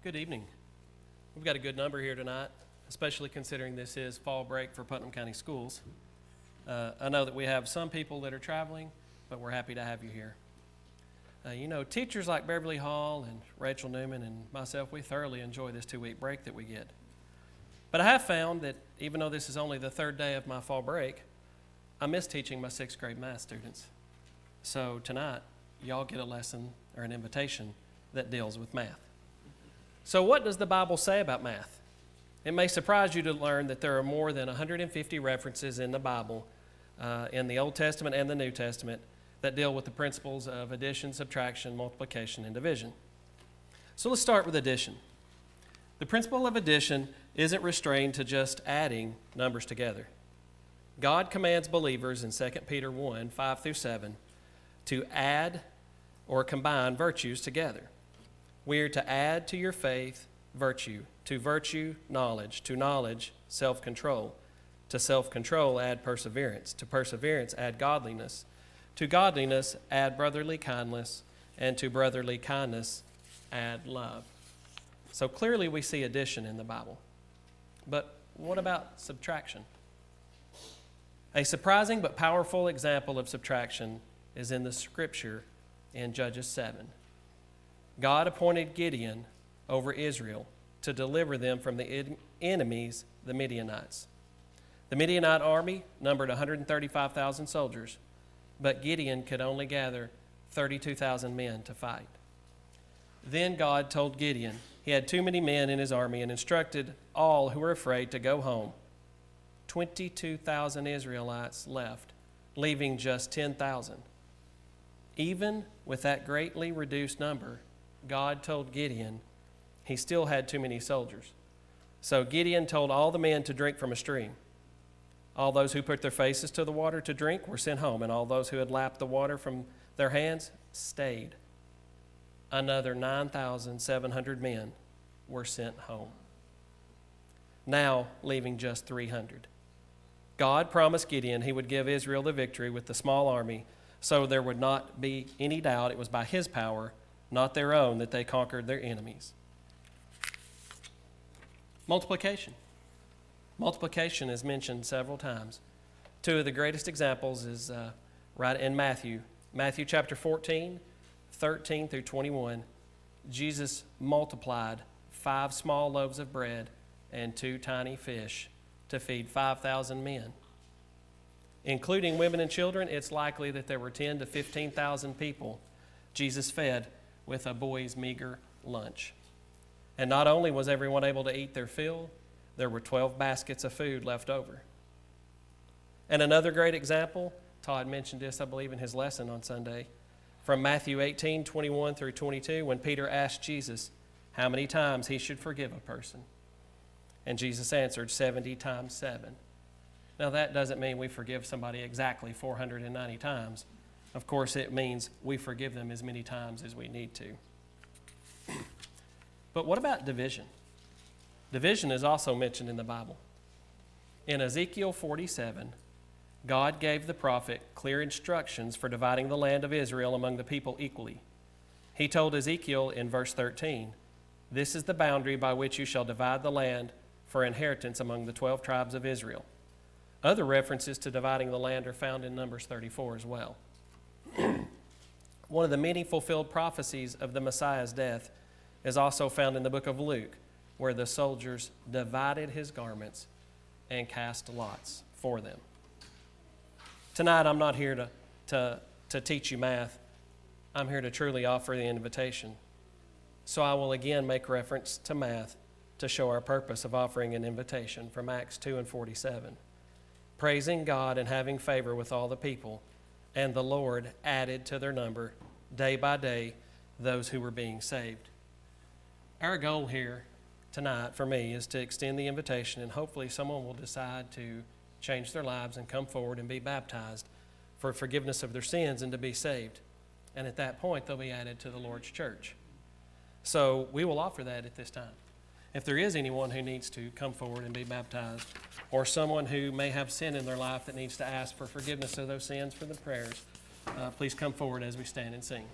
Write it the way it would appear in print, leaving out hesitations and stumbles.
Good evening. We've got a good number here tonight, especially considering this is fall break for Putnam County Schools. I know that we have some people that are traveling, but we're happy to have you here. Teachers like Beverly Hall and Rachel Newman and myself, we thoroughly enjoy this 2-week break that we get. But I have found that even though this is only the third day of my fall break, I miss teaching my 6th grade math students. So tonight, y'all get a lesson or an invitation that deals with math. So what does the Bible say about math? It may surprise you to learn that there are more than 150 references in the Bible, in the Old Testament and the New Testament, that deal with the principles of addition, subtraction, multiplication, and division. So let's start with addition. The principle of addition isn't restrained to just adding numbers together. God commands believers in 2 Peter 1, 5 through 7, to add or combine virtues together. We are to add to your faith virtue, to virtue knowledge, to knowledge self-control, to self-control add perseverance, to perseverance add godliness, to godliness add brotherly kindness, and to brotherly kindness add love. So clearly we see addition in the Bible. But what about subtraction? A surprising but powerful example of subtraction is in the scripture in Judges 7. God appointed Gideon over Israel to deliver them from the enemies, the Midianites. The Midianite army numbered 135,000 soldiers, but Gideon could only gather 32,000 men to fight. Then God told Gideon he had too many men in his army and instructed all who were afraid to go home. 22,000 Israelites left, leaving just 10,000. Even with that greatly reduced number, God told Gideon he still had too many soldiers. So Gideon told all the men to drink from a stream. All those who put their faces to the water to drink were sent home, and all those who had lapped the water from their hands stayed. Another 9,700 men were sent home, now leaving just 300. God promised Gideon he would give Israel the victory with the small army, so there would not be any doubt it was by his power, not their own, that they conquered their enemies. Multiplication. Multiplication is mentioned several times. Two of the greatest examples is right in Matthew. Matthew chapter 14, 13 through 21. Jesus multiplied 5 small loaves of bread and 2 tiny fish to feed 5,000 men. Including women and children, it's likely that there were 10 to 15,000 people Jesus fed with a boy's meager lunch. And not only was everyone able to eat their fill, there were 12 baskets of food left over. And another great example, Todd mentioned this, I believe, in his lesson on Sunday, from Matthew 18, 21 through 22, when Peter asked Jesus how many times he should forgive a person. And Jesus answered 70 times 7. Now that doesn't mean we forgive somebody exactly 490 times. Of course, it means we forgive them as many times as we need to. But what about division? Division is also mentioned in the Bible. In Ezekiel 47, God gave the prophet clear instructions for dividing the land of Israel among the people equally. He told Ezekiel in verse 13, "This is the boundary by which you shall divide the land for inheritance among the 12 tribes of Israel." Other references to dividing the land are found in Numbers 34 as well. One of the many fulfilled prophecies of the Messiah's death is also found in the book of Luke, where the soldiers divided his garments and cast lots for them. Tonight, I'm not here to teach you math. I'm here to truly offer the invitation. So I will again make reference to math to show our purpose of offering an invitation from Acts 2 and 47. Praising God and having favor with all the people, and the Lord added to their number day by day those who were being saved. Our goal here tonight for me is to extend the invitation, and hopefully someone will decide to change their lives and come forward and be baptized for forgiveness of their sins and to be saved. And at that point, they'll be added to the Lord's church. So we will offer that at this time. If there is anyone who needs to come forward and be baptized, or someone who may have sin in their life that needs to ask for forgiveness of those sins for the prayers, please come forward as we stand and sing.